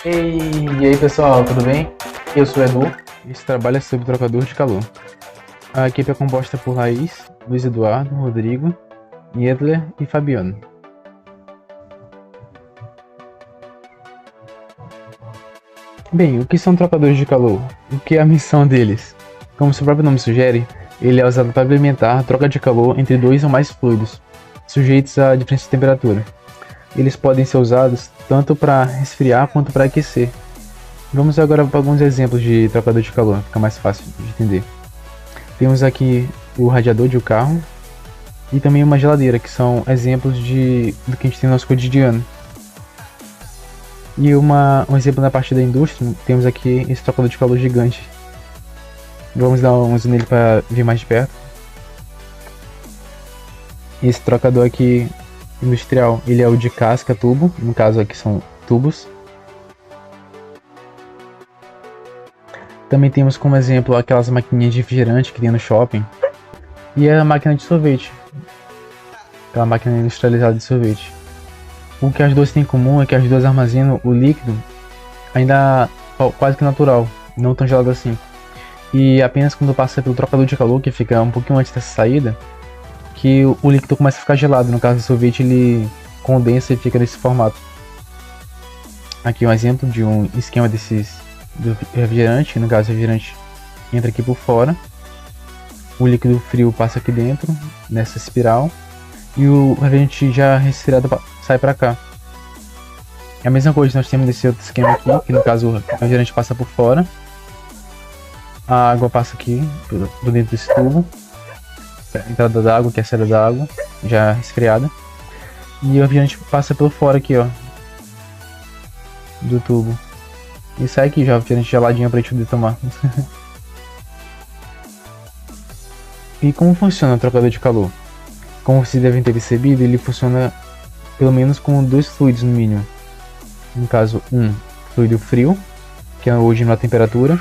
Ei, e aí pessoal, tudo bem? Eu sou o Edu e esse trabalho é sobre trocador de calor. A equipe é composta por Laís, Luiz Eduardo, Rodrigo, Niedler e Fabiano. Bem, o que são trocadores de calor? O que é a missão deles? Como seu próprio nome sugere, ele é usado para implementar a troca de calor entre dois ou mais fluidos, sujeitos a diferença de temperatura. Eles podem ser usados tanto para resfriar quanto para aquecer. Vamos agora para alguns exemplos de trocador de calor, fica mais fácil de entender. Temos aqui o radiador de um carro e também uma geladeira, que são exemplos do que a gente tem no nosso cotidiano. E um exemplo na parte da indústria, temos aqui esse trocador de calor gigante. Vamos dar um zoom nele para ver mais de perto. Esse trocador aqui industrial, ele é o de casca tubo, no caso aqui são tubos. Também temos como exemplo aquelas maquininhas de refrigerante que tem no shopping. E a máquina de sorvete, aquela máquina industrializada de sorvete. O que as duas têm em comum é que as duas armazenam o líquido ainda quase que natural, não tão gelado assim. E apenas quando passa pelo trocador de calor, que fica um pouquinho antes dessa saída, que o líquido começa a ficar gelado. No caso do sorvete, ele condensa e fica desse formato. Aqui um exemplo de um esquema desses do refrigerante. No caso, o refrigerante entra aqui por fora, o líquido frio passa aqui dentro nessa espiral e o refrigerante já resfriado sai para cá. É a mesma coisa que nós temos nesse outro esquema aqui, que no caso o refrigerante passa por fora, a água passa aqui por dentro desse tubo, a entrada da água, que é a saída da água já resfriada, e o refrigerante passa pelo fora aqui, ó, do tubo. E sai aqui já o refrigerante geladinho pra gente poder tomar. E como funciona o trocador de calor? Como vocês devem ter percebido, ele funciona pelo menos com dois fluidos no mínimo. No caso, um fluido frio, que é o de menor temperatura,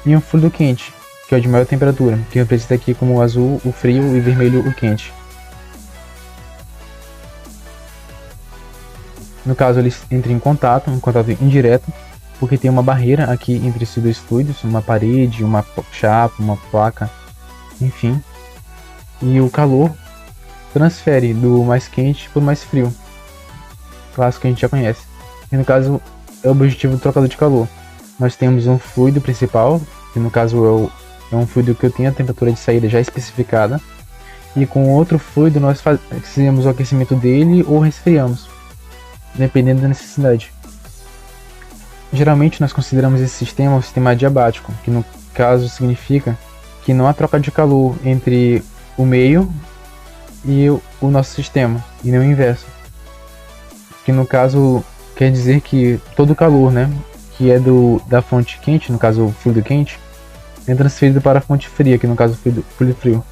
e um fluido quente, que é o de maior temperatura, que representa aqui como o azul o frio e vermelho o quente. No caso, eles entram em contato, um contato indireto, porque tem uma barreira aqui entre esses dois fluidos, uma parede, uma chapa, uma placa, enfim. E o calor transfere do mais quente para o mais frio, clássico que a gente já conhece. E no caso é o objetivo do trocador de calor. Nós temos um fluido principal, que no caso é um fluido que eu tenho a temperatura de saída já especificada, e com outro fluido nós fazemos o aquecimento dele ou resfriamos, dependendo da necessidade. Geralmente nós consideramos esse sistema um sistema adiabático, que no caso significa que não há troca de calor entre o meio e o nosso sistema, e nem o inverso. Que no caso quer dizer que todo o calor, né, que é da fonte quente, no caso o fluido quente, é transferido para a fonte fria, que no caso o fluido frio.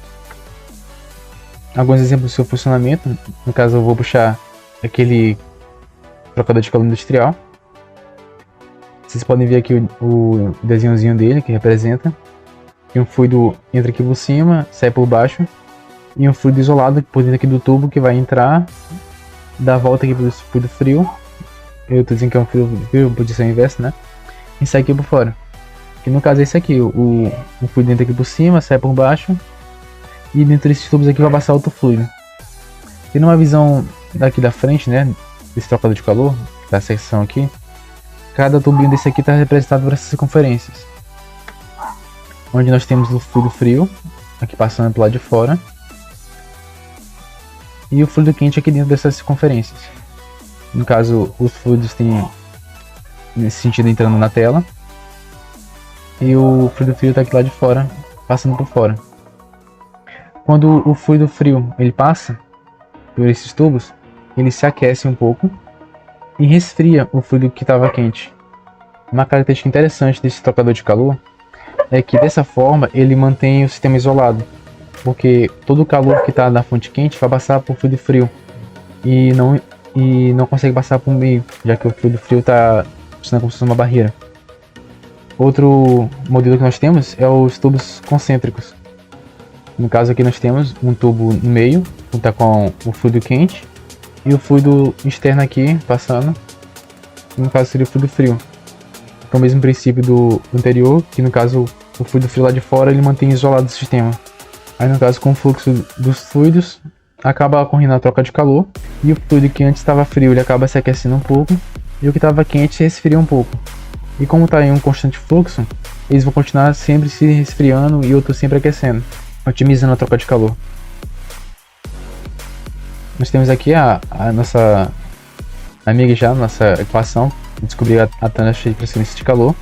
Alguns exemplos do seu funcionamento, no caso eu vou puxar aquele trocador de calor industrial. Vocês podem ver aqui o desenhozinho dele, que representa. E um fluido entra aqui por cima, sai por baixo. E um fluido isolado por dentro aqui do tubo, que vai entrar, dar a volta aqui pro fluido frio. Eu tô dizendo que é um fluido frio, posição inversa, né? E sai aqui por fora. Que no caso é esse aqui, o fluido entra aqui por cima, sai por baixo. E dentro desses tubos aqui vai passar outro fluido. E numa visão daqui da frente, né, desse trocador de calor, da seção aqui, cada tubinho desse aqui está representado por essas circunferências, onde nós temos o fluido frio aqui passando pro lado de fora e o fluido quente aqui dentro dessas circunferências. No caso, os fluidos têm nesse sentido entrando na tela e o fluido frio está aqui lá de fora, passando por fora. Quando o fluido frio ele passa por esses tubos, ele se aquece um pouco e resfria o fluido que estava quente. Uma característica interessante desse trocador de calor é que dessa forma ele mantém o sistema isolado, porque todo o calor que está na fonte quente vai passar por fluido frio e não consegue passar por meio, já que o fluido frio está funcionando como se fosse uma barreira. Outro modelo que nós temos é os tubos concêntricos. No caso aqui nós temos um tubo no meio, que está com o fluido quente, e o fluido externo aqui passando, no caso seria o fluido frio. que é o mesmo princípio do anterior, que no caso o fluido frio lá de fora ele mantém isolado o sistema. Aí no caso, com o fluxo dos fluidos, acaba ocorrendo a troca de calor, e o fluido que antes estava frio ele acaba se aquecendo um pouco, e o que estava quente se resfria um pouco. E como está em um constante fluxo, eles vão continuar sempre se resfriando e outro sempre aquecendo, otimizando a troca de calor. Nós temos aqui a nossa amiga já, nossa equação, descobrir a taxa de transferência de calor,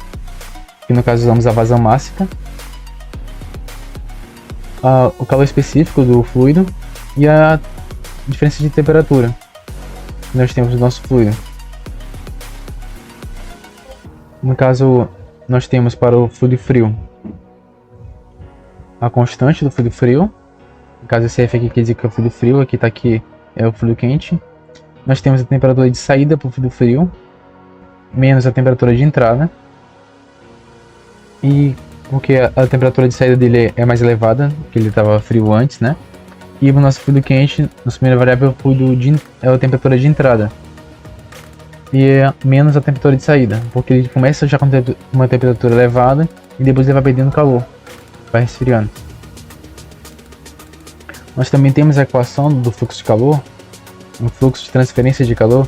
que no caso usamos a vazão máxima, o calor específico do fluido e a diferença de temperatura que nós temos no nosso fluido. No caso, nós temos para o fluido frio a constante do fluido frio. No caso, esse F aqui quer dizer que é o fluido frio, aqui é o fluido quente. Nós temos a temperatura de saída para o fluido frio, menos a temperatura de entrada. E porque a temperatura de saída dele é mais elevada, porque ele estava frio antes, né? E o nosso fluido quente, nossa primeira variável é a temperatura de entrada. E é menos a temperatura de saída, porque ele começa já com uma temperatura elevada e depois ele vai perdendo calor, vai resfriando. Nós também temos a equação do fluxo de calor, um fluxo de transferência de calor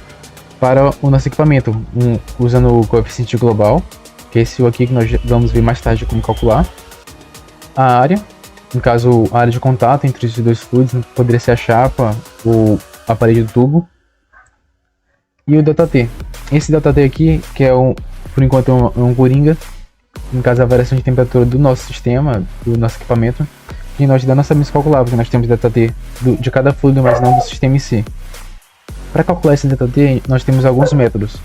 para o nosso equipamento, usando o coeficiente global, que é esse aqui que nós vamos ver mais tarde como calcular. A área, no caso a área de contato entre esses dois fluidos, poderia ser a chapa ou a parede do tubo. E o ΔT. Esse ΔT aqui, que é por enquanto um coringa, no caso a variação de temperatura do nosso sistema, do nosso equipamento, que nós ainda não sabemos calcular, porque nós temos ΔT de cada fluido, mas não do sistema em si. Para calcular esse ΔT, nós temos alguns métodos.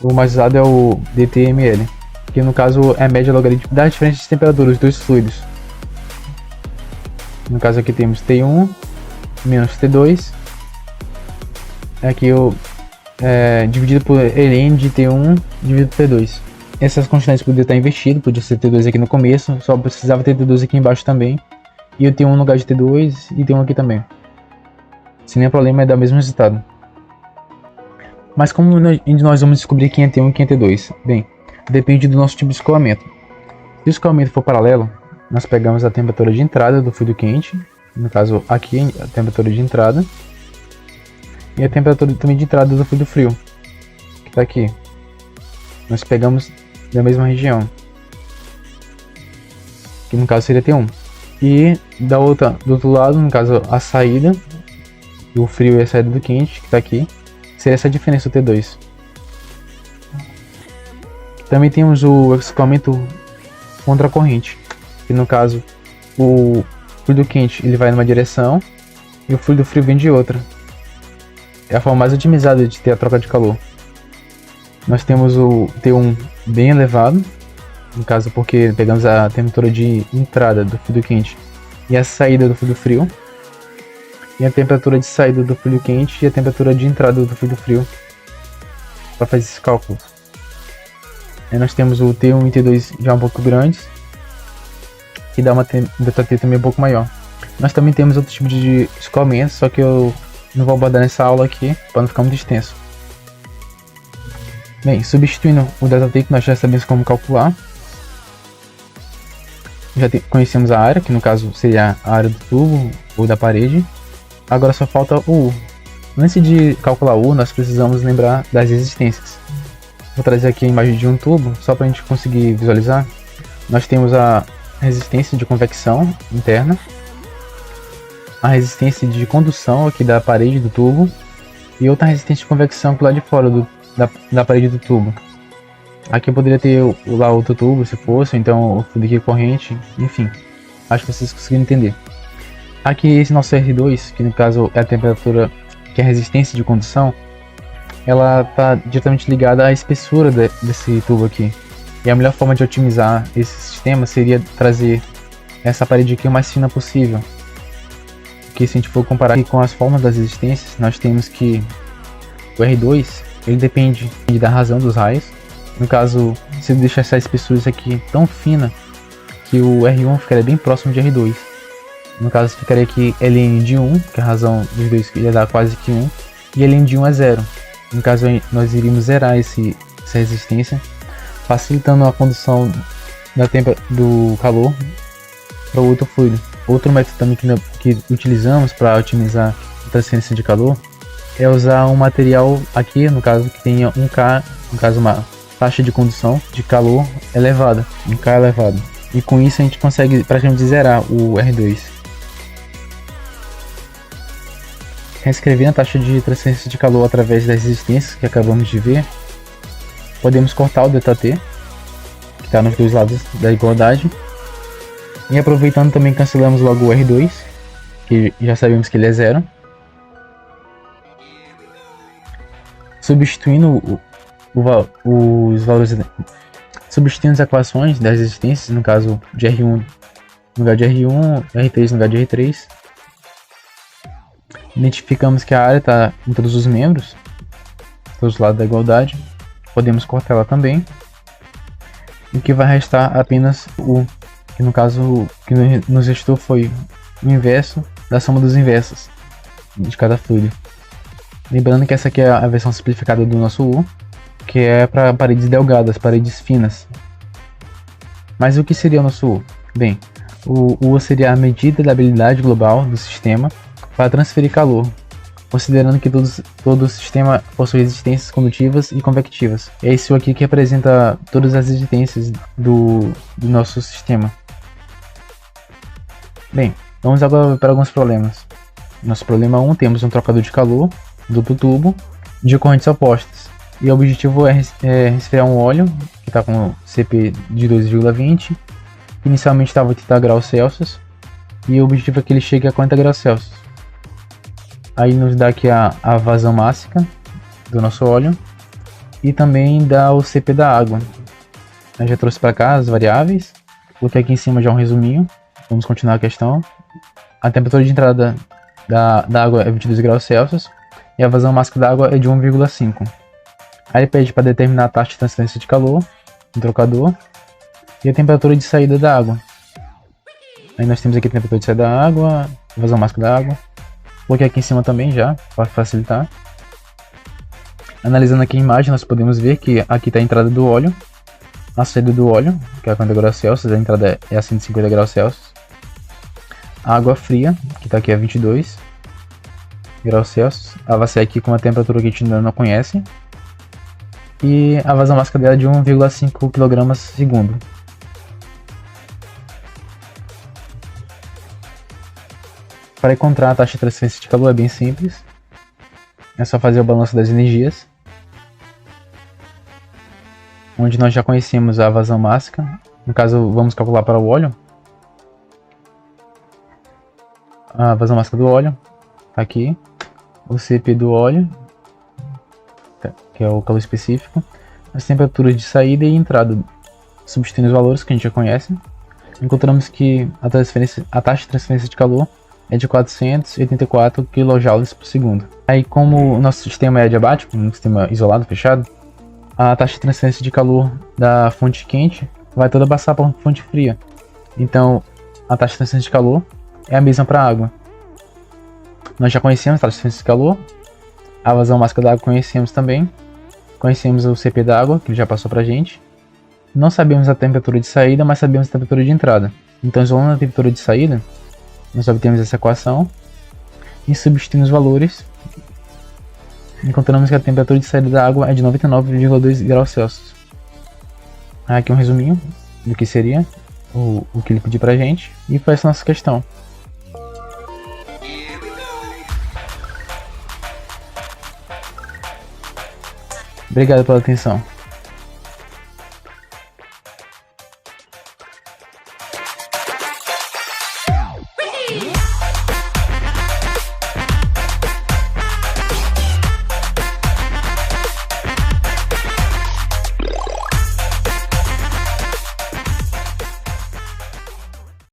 O mais usado é o DTML, que no caso é a média logarítmica das diferenças de temperatura dos dois fluidos. No caso aqui temos T1 menos T2, aqui dividido por ln de T1 dividido por T2. Essas constantes poderiam estar invertidas, podia ser T2 aqui no começo, só precisava ter T2 aqui embaixo também, e o T1 no lugar de T2 e T1 aqui também. Sem nenhum problema, é dar o mesmo resultado. Mas como nós vamos descobrir quem é T1 e quem é T2? Bem, depende do nosso tipo de escoamento. Se o escoamento for paralelo, nós pegamos a temperatura de entrada do fluido quente, no caso aqui a temperatura de entrada, e a temperatura também de entrada do fluido frio, que está aqui. Nós pegamos da mesma região, que no caso seria T1. E do outro lado, no caso a saída do frio e a saída do quente, que está aqui, seria essa diferença, o T2. Também temos o escoamento contra a corrente, que no caso o fluido quente ele vai numa direção e o fluido frio vem de outra. É a forma mais otimizada de ter a troca de calor. Nós temos o T1 bem elevado, no caso porque pegamos a temperatura de entrada do fluido quente e a saída do fluido frio, e a temperatura de saída do fluido quente e a temperatura de entrada do fluido frio, para fazer esses cálculos. Aí nós temos o T1 e T2 já um pouco grandes, que dá uma ΔT também um pouco maior. Nós também temos outro tipo de escoamento, só que eu não vou abordar nessa aula aqui, para não ficar muito extenso. Bem, substituindo o ΔT que nós já sabemos como calcular, já conhecemos a área, que no caso seria a área do tubo ou da parede. Agora só falta o U. Antes de calcular o U, nós precisamos lembrar das resistências. Vou trazer aqui a imagem de um tubo, só para a gente conseguir visualizar. Nós temos a resistência de convecção interna, a resistência de condução aqui da parede do tubo e outra resistência de convecção aqui lá de fora da parede do tubo. Aqui eu poderia ter lá outro tubo se fosse, então o fluido aqui corrente, enfim. Acho que vocês conseguiram entender. Aqui esse nosso R2, que no caso é a temperatura, que é a resistência de condução, ela está diretamente ligada à espessura desse tubo aqui. E a melhor forma de otimizar esse sistema seria trazer essa parede aqui o mais fina possível. Porque se a gente for comparar aqui com as formas das resistências, nós temos que o R2 ele depende da razão dos raios. No caso, se eu deixar essa espessura aqui tão fina que o R1 ficaria bem próximo de R2. No caso, ficaria aqui ln de 1, que é a razão dos dois ia dar quase que 1, e ln de 1 é 0. No caso, nós iríamos zerar esse essa resistência, facilitando a condução do calor para o outro fluido. Outro método também que utilizamos para otimizar a transferência de calor é usar um material aqui, no caso, que tenha 1K, no caso uma taxa de condução de calor elevada, 1K elevado. E com isso a gente consegue praticamente zerar o R2. Reescrevendo a taxa de transferência de calor através das resistências que acabamos de ver, podemos cortar o ΔT, que está nos dois lados da igualdade. E aproveitando também cancelamos logo o R2, que já sabemos que ele é zero. Substituindo os valores, substituindo as equações das resistências, no caso de R1 no lugar de R1, R3 no lugar de R3. Identificamos que a área está em todos os membros, todos os lados da igualdade. Podemos cortar ela também. O que vai restar apenas o que no caso o que nos restou foi o inverso da soma dos inversos de cada fluido. Lembrando que essa aqui é a versão simplificada do nosso U, que é para paredes delgadas, paredes finas. Mas o que seria o nosso U? Bem, o U seria a medida da habilidade global do sistema para transferir calor, considerando que todo o sistema possui resistências condutivas e convectivas. É isso aqui que representa todas as resistências do nosso sistema. Bem, vamos agora para alguns problemas. Nosso problema 1, temos um trocador de calor, duplo tubo, de correntes opostas. E o objetivo é resfriar um óleo, que está com CP de 2,20. Inicialmente estava a 80 graus Celsius. E o objetivo é que ele chegue a 40 graus Celsius. Aí nos dá aqui a vazão máxima do nosso óleo. E também dá o CP da água. Eu já trouxe para cá as variáveis. Coloquei aqui em cima já um resuminho. Vamos continuar a questão. A temperatura de entrada da água é 22 graus Celsius. E a vazão máxima da água é de 1,5. Aí ele pede para determinar a taxa de transferência de calor no trocador. E a temperatura de saída da água. Aí nós temos aqui a temperatura de saída da água, a vazão máxima da água. Coloquei aqui em cima também já, para facilitar. Analisando aqui a imagem, nós podemos ver que aqui está a entrada do óleo, a saída do óleo, que é a 40 graus Celsius, a entrada é a 150 graus Celsius. A água fria, que está aqui a 22 graus Celsius. Ela vai sair aqui com uma temperatura que a gente ainda não conhece. E a vazão máxima dela é de 1,5 kg/segundo. Para encontrar a taxa de transferência de calor é bem simples. É só fazer o balanço das energias, onde nós já conhecemos a vazão máxima. No caso, vamos calcular para o óleo. A vazão máxima do óleo está aqui. O CP do óleo, que é o calor específico. As temperaturas de saída e entrada, substituindo os valores que a gente já conhece. Encontramos que a taxa de transferência de calor é de 484 kJ por segundo. Aí, como o nosso sistema é adiabático, um sistema isolado, fechado, a taxa de transferência de calor da fonte quente vai toda passar para a fonte fria. Então, a taxa de transferência de calor é a mesma para a água. Nós já conhecemos a taxa de transferência de calor, a vazão máxima da água conhecemos também, conhecemos o CP da água, que ele já passou para a gente. Não sabemos a temperatura de saída, mas sabemos a temperatura de entrada. Então, isolando a temperatura de saída, nós obtemos essa equação e substituindo os valores, encontramos que a temperatura de saída da água é de 99,2 graus Celsius. Aqui um resuminho do que seria o que ele pediu pra gente, e foi essa nossa questão. Obrigado pela atenção.